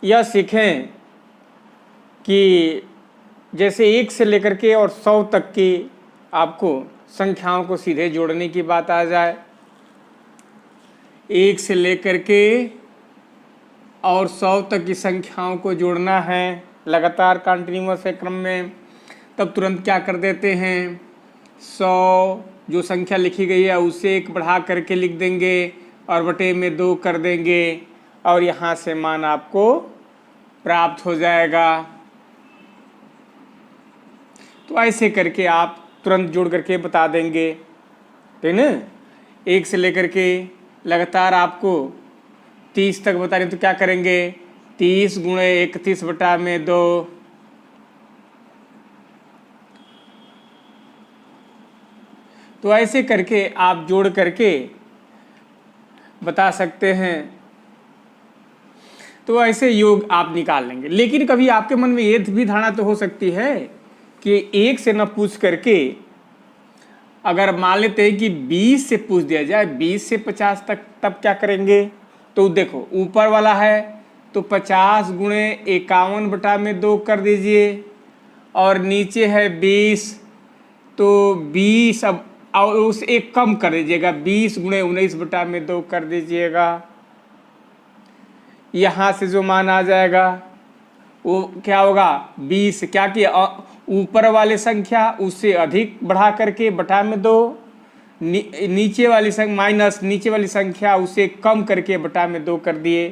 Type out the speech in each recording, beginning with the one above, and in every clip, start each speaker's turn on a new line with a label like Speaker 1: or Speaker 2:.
Speaker 1: यह सीखें कि जैसे 1 से लेकर के और 100 तक की आपको संख्याओं को सीधे जोड़ने की बात आ जाए, 1 से लेकर के और 100 तक की संख्याओं को जोड़ना है लगातार कंटिन्यूअस क्रम में, तब तुरंत क्या कर देते हैं, 100 जो संख्या लिखी गई है उसे 1 बढ़ा करके लिख देंगे और बटे में 2 कर देंगे और यहाँ से मान आपको प्राप्त हो जाएगा। तो ऐसे करके आप तुरंत जोड़ करके बता देंगे, ठीक ना। 1 से लेकर के लगातार आपको 30 तक बता रहे तो क्या करेंगे, 30 गुणे 31 बटा में 2, तो ऐसे करके आप जोड़ करके बता सकते हैं। तो ऐसे योग आप निकाल लेंगे। लेकिन कभी आपके मन में ये भी धारणा तो हो सकती है कि 1 से न पूछ करके अगर मान लेते हैं कि 20 से पूछ दिया जाए, 20 से 50 तक, तब क्या करेंगे। तो देखो ऊपर वाला है तो 50 गुणे 51 बटा में 2 कर दीजिए और नीचे है 20, तो 20 अब और उस एक कम कर दीजिएगा, 20 गुणे 19 बटा में 2 कर दीजिएगा। यहाँ से जो मान आ जाएगा वो क्या होगा, 20 क्या किया, ऊपर वाले संख्या उससे अधिक बढ़ा करके बटा में 2, नीचे वाली संख्या माइनस नीचे वाली संख्या उसे कम करके बटा में 2 कर दिए,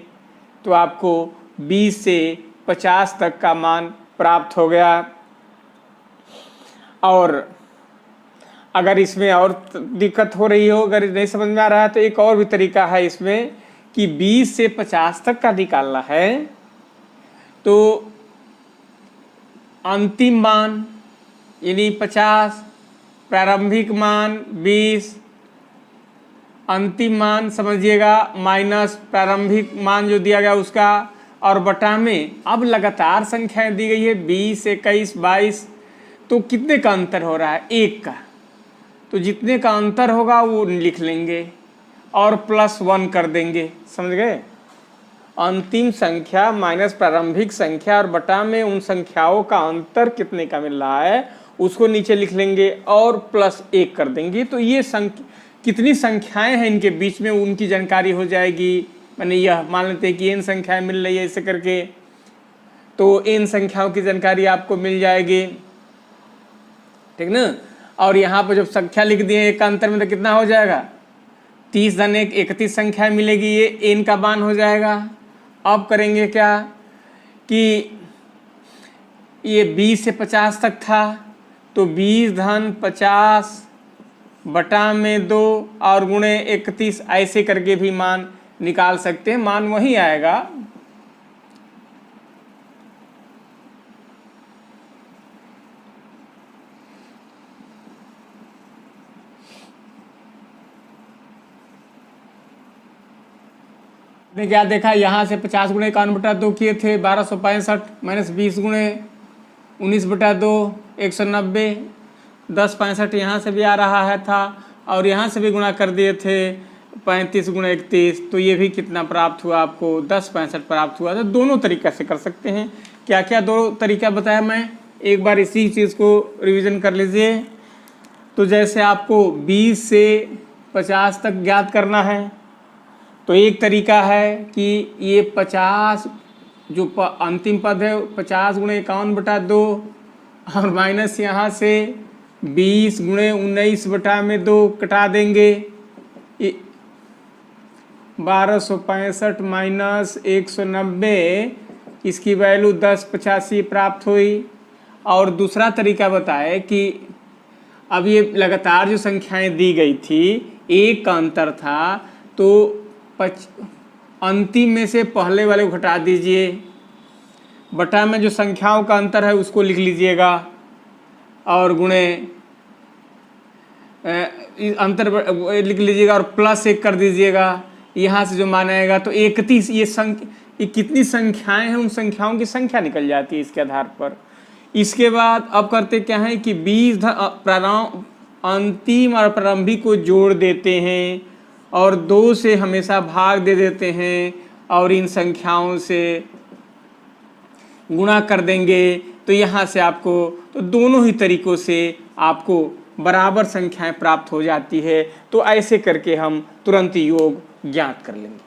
Speaker 1: तो आपको 20 से 50 तक का मान प्राप्त हो गया। और अगर इसमें और दिक्कत हो रही हो, अगर नहीं समझ में आ रहा है तो एक और भी तरीका है इसमें कि 20 से 50 तक का निकालना है। तो अंतिम मान यानी 50, प्रारंभिक मान 20, अंतिम मान समझिएगा माइनस प्रारंभिक मान जो दिया गया उसका, और बटा में अब लगातार संख्याएं दी गई है 20, 21, 22, तो कितने का अंतर हो रहा है, 1 का। तो जितने का अंतर होगा वो लिख लेंगे और +1 कर देंगे, समझ गए। अंतिम संख्या माइनस प्रारंभिक संख्या और बटा में उन संख्याओं का अंतर कितने का मिल रहा है उसको नीचे लिख लेंगे और +1 कर देंगे। तो ये कितनी संख्याएं हैं इनके बीच में उनकी जानकारी हो जाएगी। मैंने यह मान लेते हैं कि n संख्याएं मिल रही है ऐसे करके, तो n संख्याओं की जानकारी आपको मिल जाएगी, ठीक ना। और यहाँ पर जब संख्या लिख दिए एक का अंतर में तो कितना हो जाएगा, 30 धन 1 31 संख्या मिलेगी, ये n का मान हो जाएगा। अब करेंगे क्या कि ये 20 से 50 तक था तो 20 धन 50 बटा में 2 और गुणे 31, ऐसे करके भी मान निकाल सकते हैं, मान वही आएगा। ने क्या देखा, यहाँ से 50 गुणे 51 बटा 2 किए थे 1265 माइनस 20 गुणे 19 बटा 2 190, 1065 यहाँ से भी आ रहा है था और यहाँ से भी गुणा कर दिए थे 35 गुणे 31, तो ये भी कितना प्राप्त हुआ आपको, 1065 प्राप्त हुआ। तो दोनों तरीक़े से कर सकते हैं। क्या क्या दो तरीका बताया मैं, एक बार इसी चीज़ को रिवीजन कर लीजिए। तो जैसे आपको 20 से 50 तक ज्ञात करना है तो एक तरीका है कि ये 50 जो अंतिम पद है 50 गुणे 51 बटा 2 और माइनस यहाँ से 20 गुणे 19 बटा में 2 कटा देंगे, 1265 माइनस 190, इसकी वैल्यू 1085 प्राप्त हुई। और दूसरा तरीका बताए कि अब ये लगातार जो संख्याएं दी गई थी, 1 का अंतर था, तो अंतिम में से पहले वाले को घटा दीजिए, बटा में जो संख्याओं का अंतर है उसको लिख लीजिएगा और गुणे अंतर लिख लीजिएगा और +1 कर दीजिएगा। यहाँ से जो मान आएगा तो 31, ये कितनी संख्याएं हैं उन संख्याओं की संख्या निकल जाती है इसके आधार पर। इसके बाद अब करते क्या है कि 20 अंतिम और प्रारंभिक को जोड़ देते हैं और 2 से हमेशा भाग दे देते हैं और इन संख्याओं से गुणा कर देंगे तो यहाँ से आपको, तो दोनों ही तरीकों से आपको बराबर संख्याएं प्राप्त हो जाती है। तो ऐसे करके हम तुरंत योग ज्ञात कर लेंगे।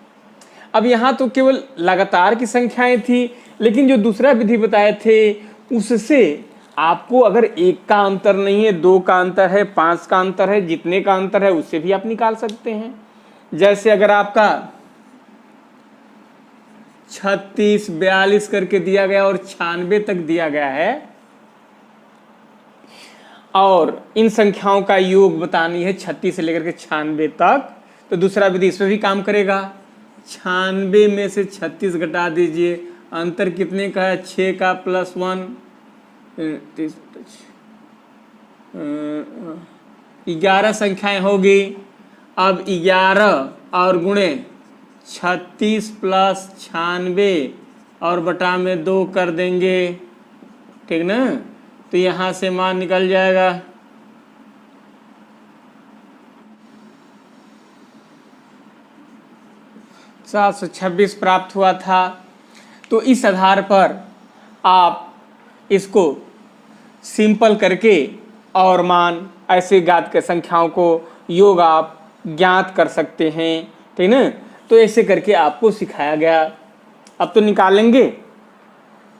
Speaker 1: अब यहाँ तो केवल लगातार की संख्याएं थी, लेकिन जो दूसरा विधि बताए थे उससे आपको अगर एक का अंतर नहीं है, दो का अंतर है, 5 का अंतर है, जितने का अंतर है उससे भी आप निकाल सकते हैं। जैसे अगर आपका 36, 42 करके दिया गया और 96 तक दिया गया है और इन संख्याओं का योग बतानी है 36 से लेकर के 96 तक, तो दूसरा विधि इसमें भी काम करेगा। 96 में से 36 घटा दीजिए, अंतर कितने का है, 6 का प्लस 1, 11 संख्याएं होगी। अब 11 और गुणे 36 प्लस 96 और बटा में 2 कर देंगे, ठीक ना। तो यहाँ से मान निकल जाएगा 726 प्राप्त हुआ था। तो इस आधार पर आप इसको सिंपल करके और मान ऐसे ज्ञात कर संख्याओं को योग आप ज्ञात कर सकते हैं, ठीक ना। तो ऐसे करके आपको सिखाया गया। अब तो निकालेंगे।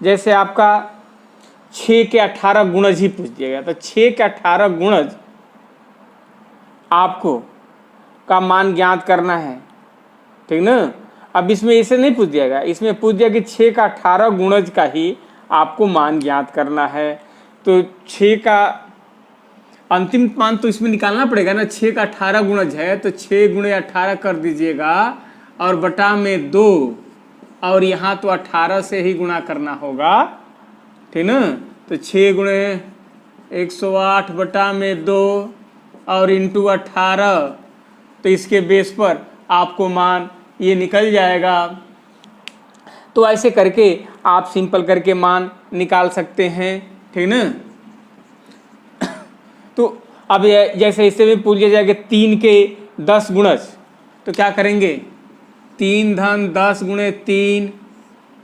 Speaker 1: जैसे आपका 6 के 18 गुणज ही पूछ दिया गया, तो 6 के 18 गुणज आपको का मान ज्ञात करना है, ठीक ना। अब इसमें ऐसे नहीं पूछ दिया गया, इसमें पूछ दिया कि 6 का 18 गुणज का ही आपको मान ज्ञात करना है। तो 6 का अंतिम मान तो इसमें निकालना पड़ेगा ना। 6 का 18 गुणज है तो 6 गुणे 18 कर दीजिएगा और बटा में 2, और यहाँ तो 18 से ही गुणा करना होगा, ठीक ना। तो 6 गुणे 108 बटा में 2 और इंटू 18, तो इसके बेस पर आपको मान ये निकल जाएगा। तो ऐसे करके आप सिंपल करके मान निकाल सकते हैं, ठीक ना। तो अब जैसे इससे भी पूछ लिया जाएगा 3 के 10 गुणज, तो क्या करेंगे, 3 धन 10 गुणे 3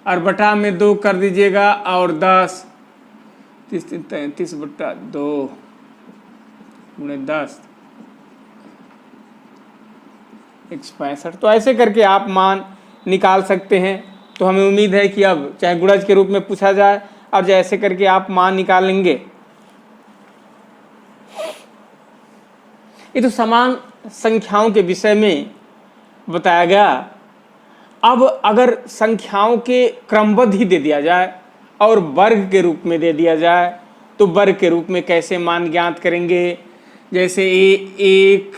Speaker 1: और बटा में 2 कर दीजिएगा और 10, 33 बटा 2 गुणे 10, 165। तो ऐसे करके आप मान निकाल सकते हैं। तो हमें उम्मीद है कि अब चाहे गुणज के रूप में पूछा जाए और जैसे करके आप मान निकालेंगे। ये तो समान संख्याओं के विषय में बताया गया। अब अगर संख्याओं के क्रमबद्ध ही दे दिया जाए और वर्ग के रूप में दे दिया जाए, तो वर्ग के रूप में कैसे मान ज्ञात करेंगे। जैसे 1,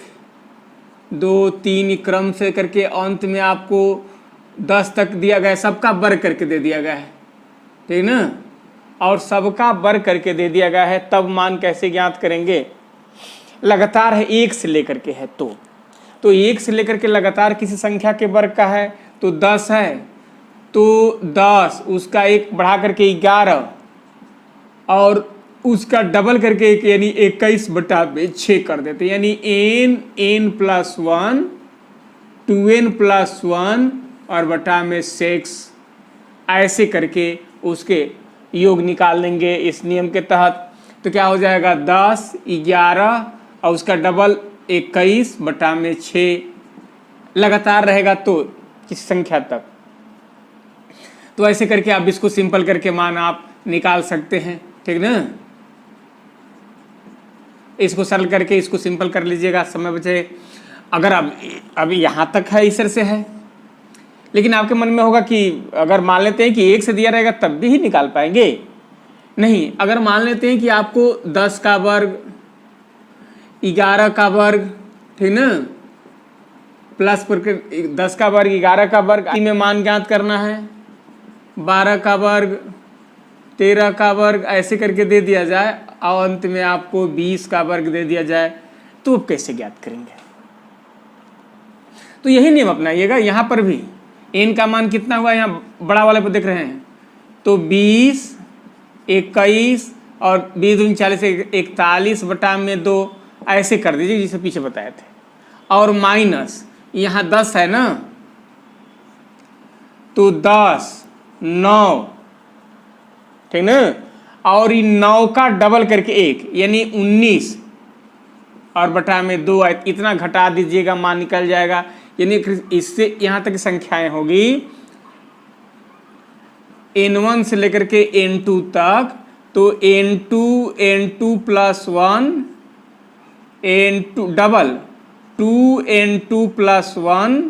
Speaker 1: 2, 3 क्रम से करके अंत में आपको 10 तक दिया गया, सबका वर्ग करके दे दिया गया है, ठीक ना। और सबका वर्ग करके दे दिया गया है, तब मान कैसे ज्ञात करेंगे। लगातार है 1 से लेकर के है, तो 1 से लेकर के लगातार किसी संख्या के वर्ग का है, तो 10 है, तो 10 उसका 1 बढ़ा करके 11 और उसका डबल करके एक यानी 21 बटा 6 कर देते, यानी n प्लस 1, 2n प्लस 1 और बटा में 6, ऐसे करके उसके योग निकाल लेंगे इस नियम के तहत। तो क्या हो जाएगा 10, 11 और उसका डबल 21 बटा में 6, लगातार रहेगा तो किस संख्या तक। तो ऐसे करके आप इसको सिंपल करके मान आप निकाल सकते हैं, ठीक ना। इसको सरल करके इसको सिंपल कर लीजिएगा, समय बचे। अगर अभी यहाँ तक है, इस तरह से है, लेकिन आपके मन में होगा कि अगर मान लेते हैं कि 1 से दिया रहेगा तब भी ही निकाल पाएंगे। नहीं, अगर मान लेते हैं कि आपको 10 का वर्ग, 11 का वर्ग, ठीक ना, प्लस पर 10 का वर्ग, 11 का वर्ग में मान ज्ञात करना है, 12 का वर्ग, 13 का वर्ग, ऐसे करके दे दिया जाए और अंत में आपको 20 का वर्ग दे दिया जाए, तो आप कैसे ज्ञात करेंगे। तो यही नियम अपनाइएगा। यहाँ पर भी n का मान कितना हुआ, यहाँ बड़ा वाले पर देख रहे हैं, तो 20, 21 और 20 दूनी 40, 41 बटा में 2, ऐसे कर दीजिए जिसे पीछे बताए थे। और माइनस यहाँ 10 है ना, तो 10, 9 ठीक ना। और ये 9 का डबल करके 1 यानी 19 और बटा में 2 इतना घटा दीजिएगा, मान निकल जाएगा। यानी इससे यहाँ तक संख्याएं होगी n1 से लेकर के n2 तक, तो n2 plus 1 n2 double 2n2 plus 1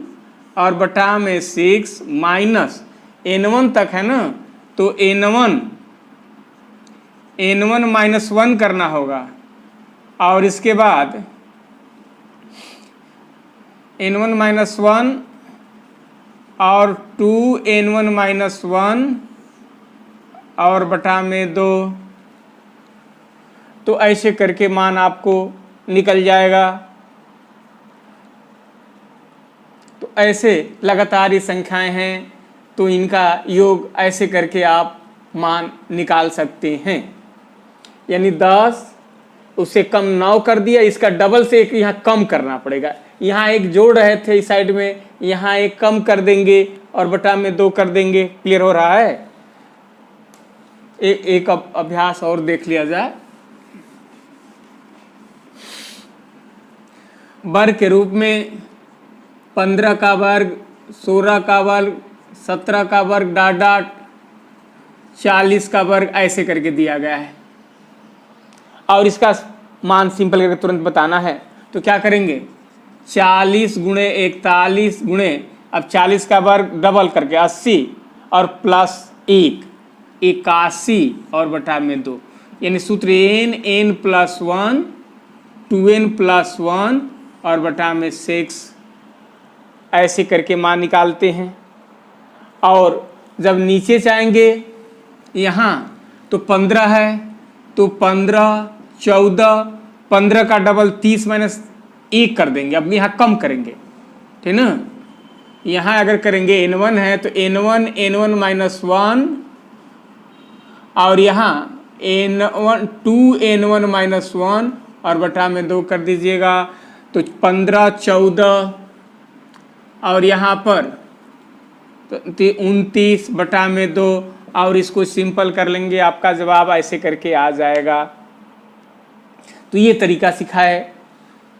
Speaker 1: और बटा में 6 माइनस n1 तक है ना, तो n1 माइनस 1 करना होगा और इसके बाद n1 माइनस 1 और 2n1 माइनस 1 और बटा में 2, तो ऐसे करके मान आपको निकल जाएगा। तो ऐसे लगातार ये संख्याएं हैं, तो इनका योग ऐसे करके आप मान निकाल सकते हैं। यानी 10 उससे कम 9 कर दिया, इसका डबल से एक यहाँ कम करना पड़ेगा। यहाँ एक जोड़ रहे थे इस साइड में, यहाँ एक कम कर देंगे और बटा में 2 कर देंगे। क्लियर हो रहा है? एक अभ्यास और देख लिया जाए। वर्ग के रूप में 15 का वर्ग, 16 का वर्ग, 17 का वर्ग डॉट डॉट 40 का वर्ग ऐसे करके दिया गया है और इसका मान सिंपल करके तुरंत बताना है। तो क्या करेंगे, 40 गुणे 41 गुणे, अब 40 का वर्ग डबल करके 80 और प्लस 1 81 और बटा में 2, यानी सूत्र n प्लस 1 2n प्लस 1 और बटा में 6 ऐसे करके मान निकालते हैं। और जब नीचे जाएंगे यहाँ तो 15 है, तो 15 14 15 का डबल 30 माइनस 1 कर देंगे। अब यहाँ कम करेंगे, ठीक ना। यहाँ अगर करेंगे n1 है तो n1 माइनस 1 और यहाँ n1 2n1 माइनस 1 और बटा में 2 कर दीजिएगा। तो 15 14 और यहाँ पर 29 बटा में 2 और इसको सिंपल कर लेंगे, आपका जवाब ऐसे करके आ जाएगा। तो ये तरीका सीखा है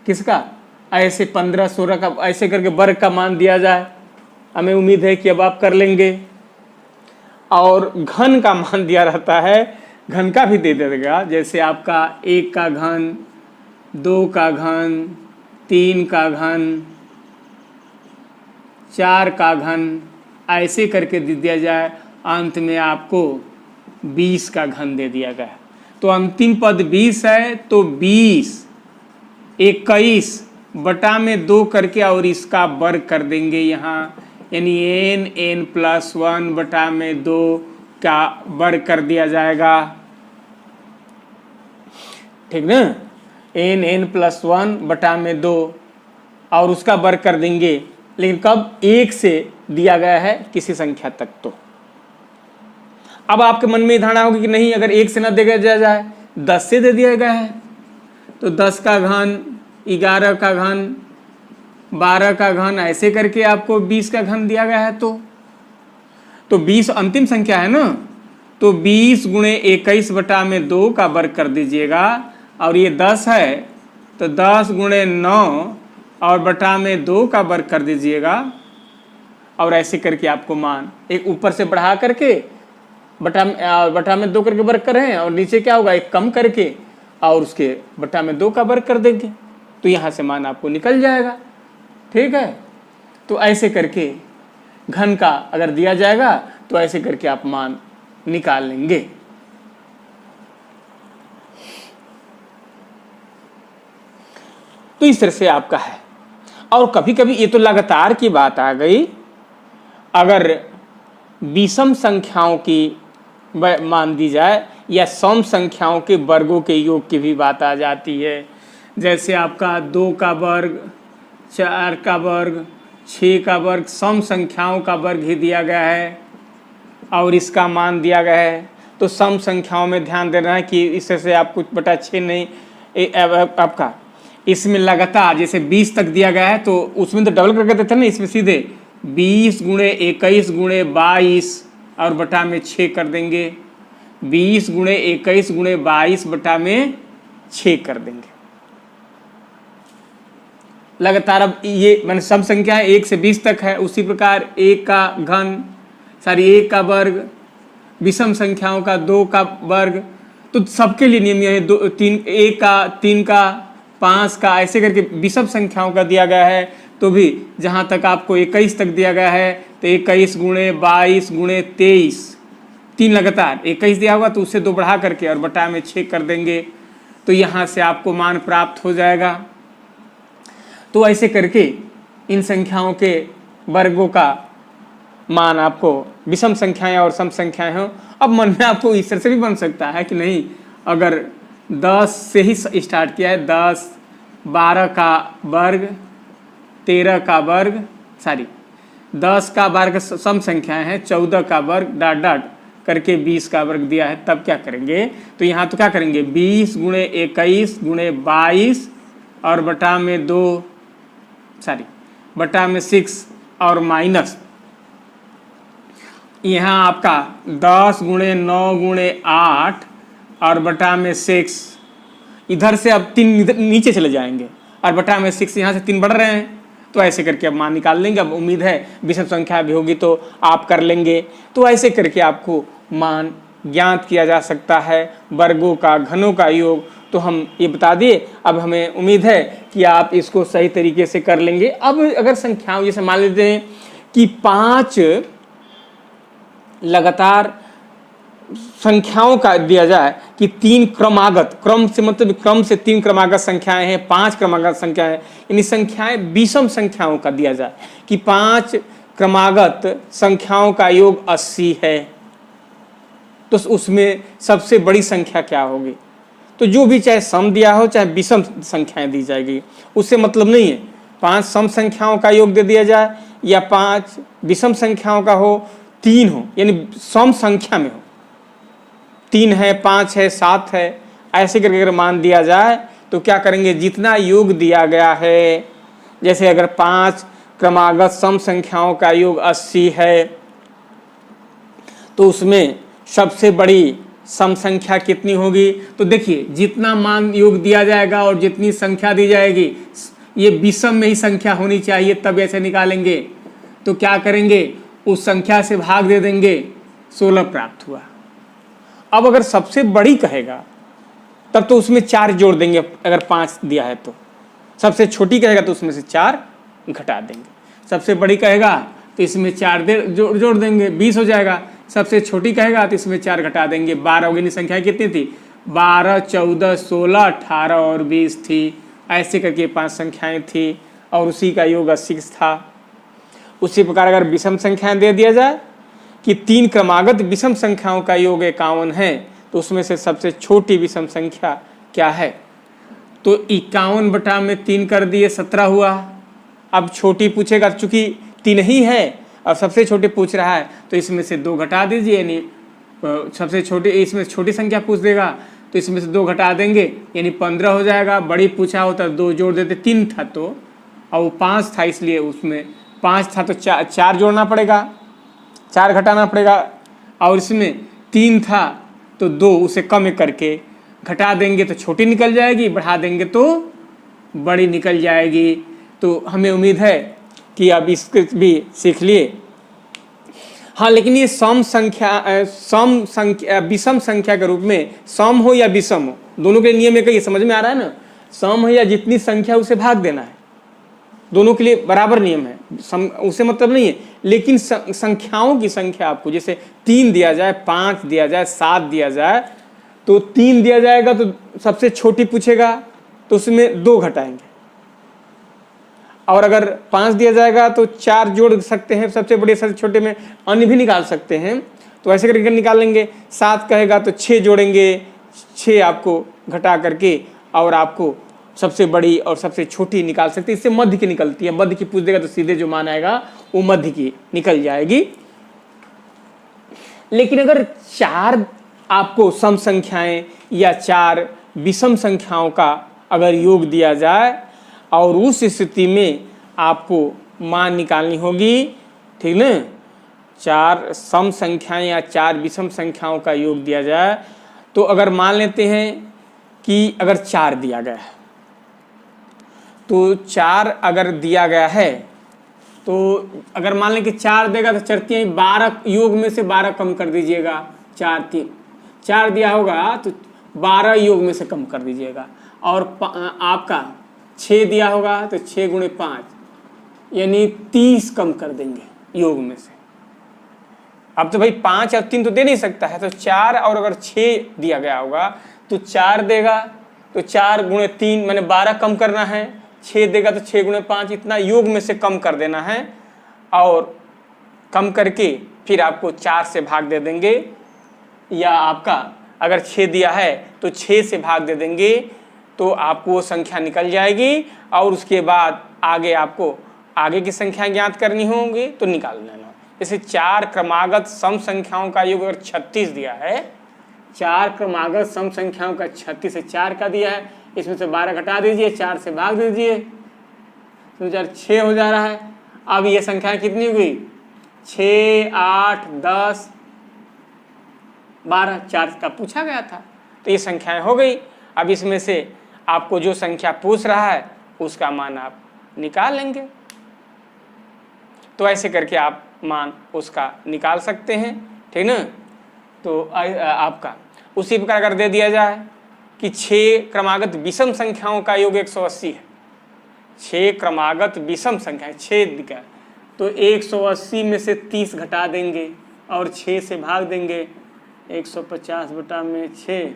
Speaker 1: किसका, ऐसे 15 16 का ऐसे करके वर्ग का मान दिया जाए। हमें उम्मीद है कि अब आप कर लेंगे। और घन का मान दिया रहता है, घन का भी दे देगा। जैसे आपका 1 का घन, 2 का घन, 3 का घन, 4 का घन ऐसे करके दे दिया जाए। अंत में आपको 20 का घन दे दिया गया। तो अंतिम पद 20 है, तो 20 21 बटा में 2 करके और इसका वर्ग कर देंगे यहाँ, यानी n प्लस 1 बटा में 2 का वर्ग कर दिया जाएगा, ठीक ना। n प्लस 1 बटा में 2 और उसका वर्ग कर देंगे, लेकिन कब, 1 से दिया गया है किसी संख्या तक। तो अब आपके मन में धारणा होगी कि नहीं, अगर 1 से ना दिया जाए 10 से दे दिया गया है, तो 10 का घन, 11 का घन, 12 का घन ऐसे करके आपको 20 का घन दिया गया है। तो 20 अंतिम संख्या है ना, तो 20 गुणे 21 बटा में 2 का वर्ग कर दीजिएगा। और ये 10 है तो 10 गुणे 9 और बटा में 2 का वर्ग कर दीजिएगा। और ऐसे करके आपको मान एक ऊपर से बढ़ा करके बटा में 2 करके वर्ग करें और नीचे क्या होगा, एक कम करके और उसके बटा में 2 का वर्ग कर देंगे। तो यहाँ से मान आपको निकल जाएगा, ठीक है। तो ऐसे करके घन का अगर दिया जाएगा तो ऐसे करके आप मान निकाल लेंगे। तो इस तरह से आपका है। और कभी कभी ये तो लगातार की बात आ गई, अगर विषम संख्याओं की मान दी जाए या सम संख्याओं के वर्गों के योग की भी बात आ जाती है। जैसे आपका 2 का वर्ग, 4 का वर्ग, 6 का वर्ग, सम संख्याओं का वर्ग ही दिया गया है और इसका मान दिया गया है। तो सम संख्याओं में ध्यान देना है कि इससे आप कुछ बटा 6 नहीं, आपका इसमें लगातार जैसे 20 तक दिया गया है तो उसमें तो डबल करके देते हैं ना, इसमें सीधे 20 गुणे 21 गुणे 22 और बटा में 6 कर देंगे। 20 गुणे 21 गुणे 22 बटा में 6 कर देंगे। लगातार अब ये मैंने सब संख्याएं 1 से 20 तक है। उसी प्रकार 1 का घन, 1 का वर्ग, विषम संख्याओं का 2 का वर्ग, तो सबके लिए नियम यह है 2 3 1 का 3 का 5 का ऐसे करके विषम संख्याओं का दिया गया है। तो भी जहाँ तक आपको 21 तक दिया गया है तो 21 गुणे 22 गुणे 23, 3 लगातार 21 दिया होगा तो उससे 2 बढ़ा करके और बटा में 6 कर देंगे, तो यहाँ से आपको मान प्राप्त हो जाएगा। तो ऐसे करके इन संख्याओं के वर्गों का मान आपको विषम संख्याएं और सम संख्याएं हो। अब मन में आपको इस तरह से भी बन सकता है कि नहीं, अगर 10 से ही स्टार्ट किया है, 10 12 का वर्ग 13 का वर्ग 10 का वर्ग सम संख्याएं हैं, 14 का वर्ग डॉट डॉट करके 20 का वर्ग दिया है, तब क्या करेंगे, तो यहाँ तो क्या करेंगे 20 गुणे 21 गुणे 22 और बटा में 6 और माइनस यहाँ आपका 10 गुणे 9 गुणे 8 और बटा में 6, इधर से अब 3 नीचे चले जाएंगे और बटा में 6, यहाँ से 3 बढ़ रहे हैं, तो ऐसे करके अब मान निकाल लेंगे। अब उम्मीद है विषम संख्या भी होगी तो आप कर लेंगे। तो ऐसे करके आपको मान ज्ञात किया जा सकता है, वर्गों का घनों का योग। तो हम ये बता दिए, अब हमें उम्मीद है कि आप इसको सही तरीके से कर लेंगे। अब अगर संख्याओं जैसे मान लेते हैं कि 5 लगातार संख्याओं का दिया जाए कि 3 क्रमागत, क्रम से मतलब क्रम से 3 क्रमागत संख्याएं हैं, 5 क्रमागत संख्याएं हैं, यानी संख्याएं विषम संख्याओं का दिया जाए कि 5 क्रमागत संख्याओं का योग 80 है, तो उसमें सबसे बड़ी संख्या क्या होगी। तो जो भी चाहे सम दिया हो चाहे विषम संख्याएं दी जाएगी, उससे मतलब नहीं है 5 सम संख्याओं का योग दे दिया जाए या 5 विषम संख्याओं का हो, 3 हो यानी सम संख्या में हो, 3 है 5 है 7 है, ऐसे करके अगर मान दिया जाए तो क्या करेंगे, जितना योग दिया गया है, जैसे अगर 5 क्रमागत सम संख्याओं का योग 80 है तो उसमें सबसे बड़ी सम संख्या कितनी होगी। तो देखिए जितना मान योग दिया जाएगा और जितनी संख्या दी जाएगी ये विषम में ही संख्या होनी चाहिए, तब ऐसे निकालेंगे। तो क्या करेंगे, उस संख्या से भाग दे देंगे, 16 प्राप्त हुआ। अब अगर सबसे बड़ी कहेगा तब तो उसमें 4 जोड़ देंगे, अगर 5 दिया है तो। सबसे छोटी कहेगा तो उसमें से 4 घटा देंगे, सबसे बड़ी कहेगा तो इसमें 4 जोड़ देंगे, 20 हो जाएगा। सबसे छोटी कहेगा तो इसमें 4 घटा देंगे, 12 होगी। संख्या कितनी थी, 12 14 16 18 और 20 थी। ऐसे करके 5 संख्याएं थी और उसी का योग 80 था। उसी प्रकार अगर विषम संख्याएं दे दिया जाए कि 3 क्रमागत विषम संख्याओं का योग 51 है, तो उसमें से सबसे छोटी विषम संख्या क्या है, तो 51 बटा में 3 कर दिए, 17 हुआ। अब छोटी पूछेगा, चूंकि 3 ही है और सबसे छोटे पूछ रहा है तो इसमें से 2 घटा दीजिए, यानी सबसे छोटे, इसमें छोटी संख्या पूछ देगा तो इसमें से 2 घटा देंगे यानी 15 हो जाएगा। बड़ी पूछा होता 2 जोड़ देते, 3 था तो, और वो 5 था इसलिए उसमें 5 था तो 4 जोड़ना पड़ेगा, 4 घटाना पड़ेगा, और इसमें 3 था तो 2 उसे कम करके घटा देंगे तो छोटी निकल जाएगी, बढ़ा देंगे तो बड़ी निकल जाएगी। तो हमें उम्मीद है कि अब इसको भी सीख लिए। हाँ, लेकिन ये सम संख्या विषम संख्या के रूप में सम हो या विषम हो, दोनों के नियम एक ही, समझ में आ रहा है ना। सम है या जितनी संख्या उसे भाग देना है, दोनों के लिए बराबर नियम है, उसे मतलब नहीं है। लेकिन संख्याओं की संख्या आपको जैसे 3 दिया जाए, 5 दिया जाए, 7 दिया जाए, तो 3 दिया जाएगा तो सबसे छोटी पूछेगा तो उसमें 2 घटाएंगे, और अगर 5 दिया जाएगा तो 4 जोड़ सकते हैं, सबसे बड़े सबसे छोटे में अन्य भी निकाल सकते हैं, तो ऐसे करके निकालेंगे। 7 कहेगा तो 6 जोड़ेंगे, 6 आपको घटा करके और आपको सबसे बड़ी और सबसे छोटी निकाल सकते हैं। इससे मध्य की निकलती है, मध्य की पूछ देगा तो सीधे जो मान आएगा वो मध्य की निकल जाएगी। लेकिन अगर 4 आपको सम संख्याएं या 4 विषम संख्याओं का अगर योग दिया जाए और उस स्थिति में आपको मान निकालनी होगी, ठीक ना, चार सम संख्याएं या चार विषम संख्याओं का योग दिया जाए, तो अगर मान लेते हैं कि अगर 4 दिया गया है, तो 4 अगर दिया गया है, तो अगर मान लें कि 4 देगा तो चरती 12 योग में से 12 कम कर दीजिएगा। 4 दिया होगा तो 12 योग में से कम कर दीजिएगा। और आपका 6 दिया होगा तो 6 गुणे 5 यानी 30 कम कर देंगे योग में से। अब तो भाई 5 और 3 तो दे नहीं सकता है, तो 4 और अगर 6 दिया गया होगा तो 4 देगा तो 4 गुणे 3 मैंने 12 कम करना है, 6 देगा तो 6 गुणे 5 इतना योग में से कम कर देना है, और कम करके फिर आपको 4 से भाग दे देंगे, या आपका अगर 6 दिया है तो 6 से भाग दे देंगे, तो आपको वो संख्या निकल जाएगी। और उसके बाद आगे आपको आगे की संख्या ज्ञात करनी होंगी तो निकाल लेना। जैसे 4 क्रमागत सम संख्याओं का योग अगर 36 दिया है, 4 क्रमागत सम संख्याओं का 36 से 4 का दिया है, इसमें से 12 घटा दीजिए, 4 से भाग दीजिए, तो 6 हो जा रहा है। अब ये संख्या कितनी हुई? 6, 8, 10, 12, 4 का पूछा गया था, तो ये संख्याएं हो गई। अब इसमें से आपको जो संख्या पूछ रहा है उसका मान आप निकाल लेंगे। तो ऐसे करके आप मान उसका निकाल सकते हैं, ठीक ना। तो आपका उसी प्रकार अगर दे दिया जाए कि 6 क्रमागत विषम संख्याओं का योग 180 है, 6 क्रमागत विषम संख्या 6 का, तो 180 में से 30 घटा देंगे और 6 से भाग देंगे। 150 बटा में 6,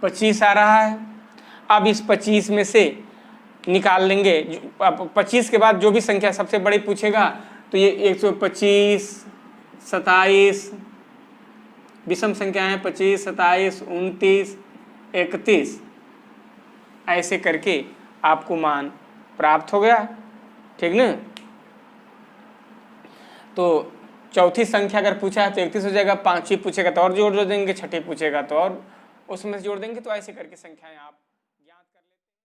Speaker 1: 25 आ रहा है। अब इस 25 में से निकाल लेंगे, 25 के बाद जो भी संख्या सबसे बड़ी पूछेगा तो ये 125, 27 विषम संख्या है, 25, 27, 29, 31, ऐसे करके आपको मान प्राप्त हो गया, ठीक ना। तो चौथी संख्या अगर पूछा है तो 31 हो जाएगा, 5वीं पूछेगा तो और जोड़ देंगे, 6ठी पूछेगा तो और उसमें से जोड़ देंगे। तो ऐसे करके संख्याएं आप